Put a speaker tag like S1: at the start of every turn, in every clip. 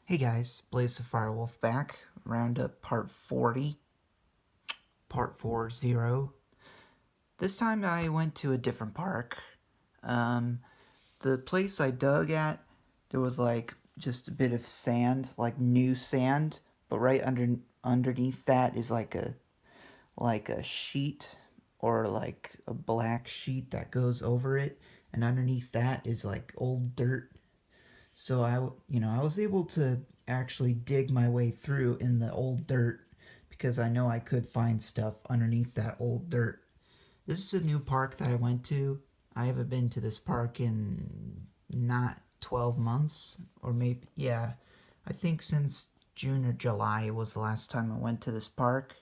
S1: Hey guys, Blaze the Firewolf back. Roundup part 40. Part 40. This time I went to a different park. The place I dug at, there was like just a bit of sand, like new sand, but right underneath that is like a sheet or like a black sheet that goes over it, and underneath that is like old dirt. So I was able to actually dig my way through in the old dirt because I know I could find stuff underneath that old dirt. This is a new park that I went to. I haven't been to this park in not 12 months, or maybe, yeah, I think since June or July was the last time I went to this park.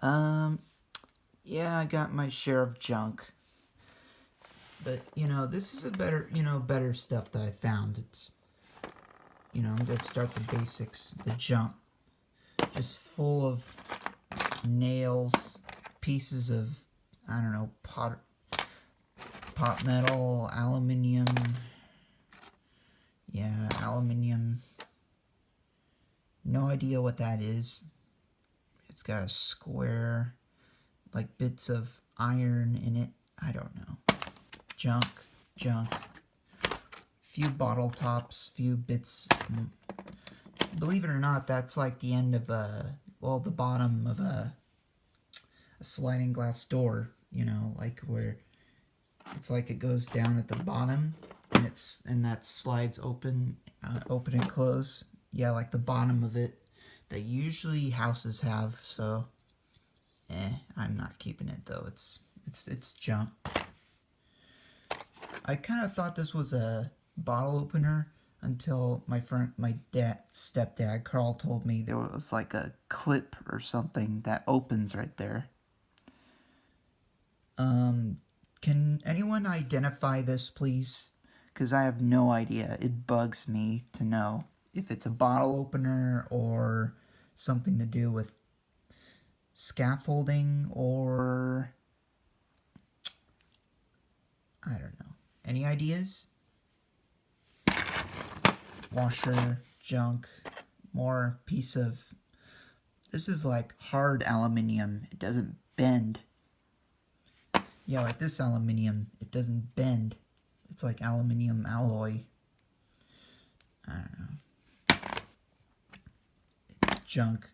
S1: Um, yeah, I got my share of junk. But, this is a better stuff that I found. I'm gonna start the basics. The junk, just full of nails, pieces of, I don't know, pot metal, aluminium. Yeah, aluminium. No idea what that is. It's got a square, like bits of iron in it. I don't know. Junk. Few bottle tops, few bits. Believe it or not, that's like the end of the bottom of a sliding glass door, like where it's like it goes down at the bottom and that slides open and close. Yeah, like the bottom of it that usually houses have. So I'm not keeping it though. It's junk. I kind of thought this was a bottle opener until my stepdad Carl told me there was like a clip or something that opens right there. Can anyone identify this, please? Because I have no idea. It bugs me to know if it's a bottle opener or something to do with scaffolding or I don't know. Any ideas? Washer, junk, more piece of... This is like hard aluminium. It doesn't bend. Yeah, like this aluminium, it doesn't bend. It's like aluminium alloy. I don't know. It's junk.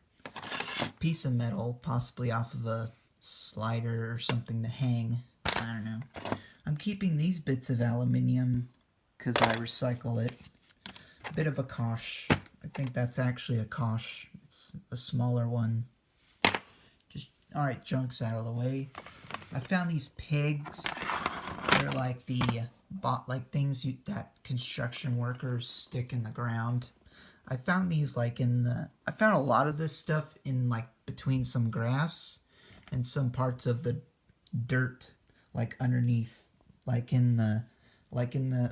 S1: Piece of metal, possibly off of a slider or something to hang. I don't know. I'm keeping these bits of aluminium because I recycle it. A bit of a kosh. I think that's actually a kosh. It's a smaller one. Alright, junk's out of the way. I found these pegs. They're like things that construction workers stick in the ground. I found these I found a lot of this stuff in like between some grass and some parts of the dirt, like underneath, like in the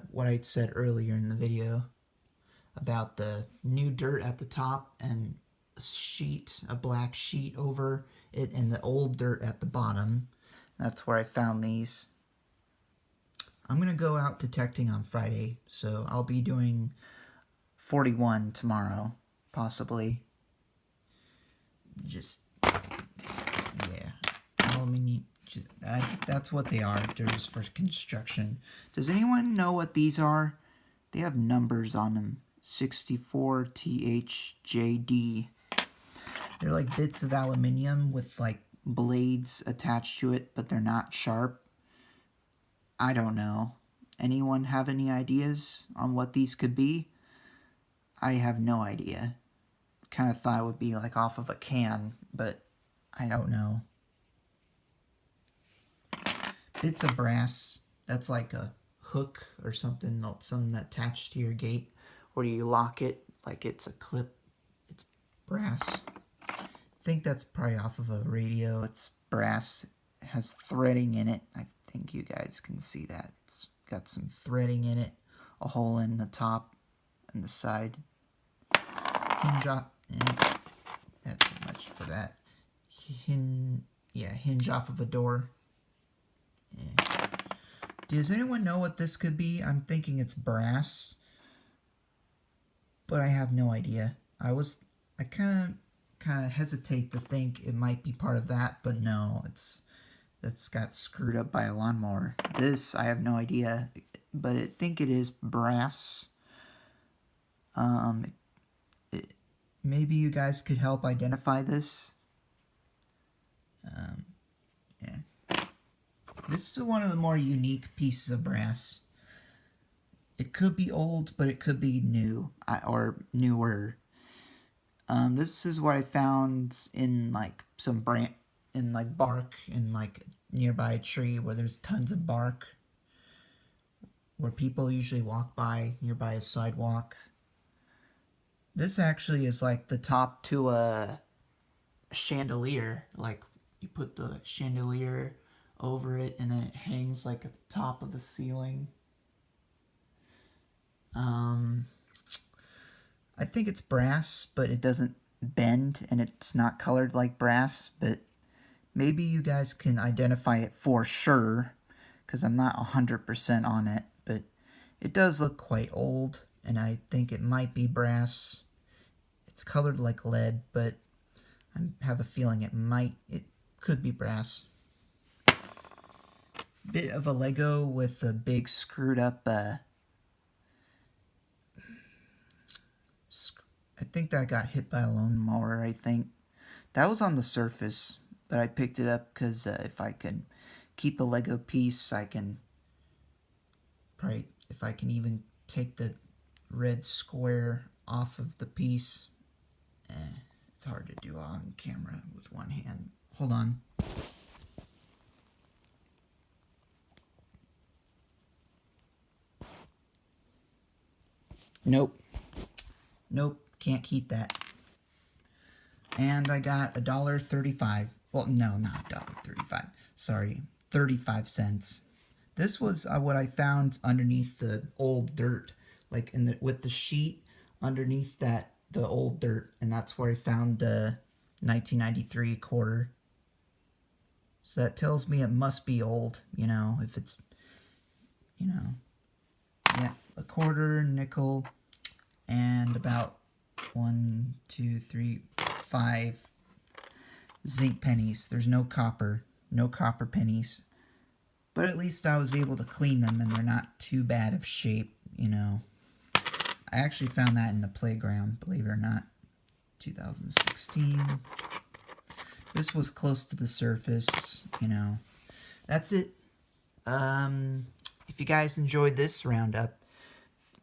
S1: what I said earlier in the video about the new dirt at the top and a black sheet over it, and the old dirt at the bottom. That's where I found these. I'm gonna go out detecting on Friday, so I'll be doing 41 tomorrow, possibly. Just, yeah, aluminium. That's what they are. They're just for construction. Does anyone know what these are? They have numbers on them. 64 THJD. They're like bits of aluminium with like blades attached to it, but they're not sharp. I don't know. Anyone have any ideas on what these could be? I have no idea. Kind of thought it would be like off of a can, but I don't know. Bits of brass. That's like a hook or something attached to your gate where you lock it like it's a clip. It's brass. I think that's probably off of a radio. It's brass. It has threading in it. I think you guys can see that. It's got some threading in it. A hole in the top and the side. Hinge off. That's too much for that. Hinge off of a door. Yeah. Does anyone know what this could be? I'm thinking it's brass. but I have no idea. I kind of hesitate to think it might be part of that, but no, that's got screwed up by a lawnmower. This, I have no idea, but I think it is brass. Maybe you guys could help identify this. Yeah. This is one of the more unique pieces of brass. It could be old, but it could be new, or newer. This is what I found in like some bark in like nearby a tree where there's tons of bark, where people usually walk by nearby a sidewalk. This actually is like the top to a chandelier. Like you put the chandelier over it and then it hangs like at the top of the ceiling. I think it's brass, but it doesn't bend and it's not colored like brass, but maybe you guys can identify it for sure, because I'm not 100% on it, but it does look quite old, and I think it might be brass. It's colored like lead, but I have a feeling it could be brass. Bit of a Lego with a big screwed up, I think that got hit by a lawnmower, I think. That was on the surface, but I picked it up because if I can keep a Lego piece, I can probably, if I can even take the red square off of the piece. It's hard to do on camera with one hand. Hold on. Nope. Nope, can't keep that. And I got $1.35. Well, no, not $1.35. Sorry, 35 cents. This was what I found underneath the old dirt, like with the sheet underneath the old dirt, and that's where I found the 1993 quarter. So that tells me it must be old, you know, if it's, you know, yeah, a quarter, nickel, and about 1, 2, 3, 5 zinc pennies. There's no copper pennies. But at least I was able to clean them and they're not too bad of shape, you know. I actually found that in the playground, believe it or not. 2016. This was close to the surface, you know. That's it. If you guys enjoyed this roundup,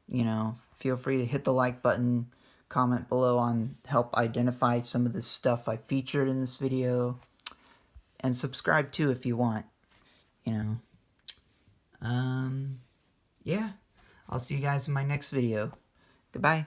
S1: you know, feel free to hit the like button, comment below on help identify some of the stuff I featured in this video, and subscribe too if you want, you know. Yeah, I'll see you guys in my next video. Goodbye.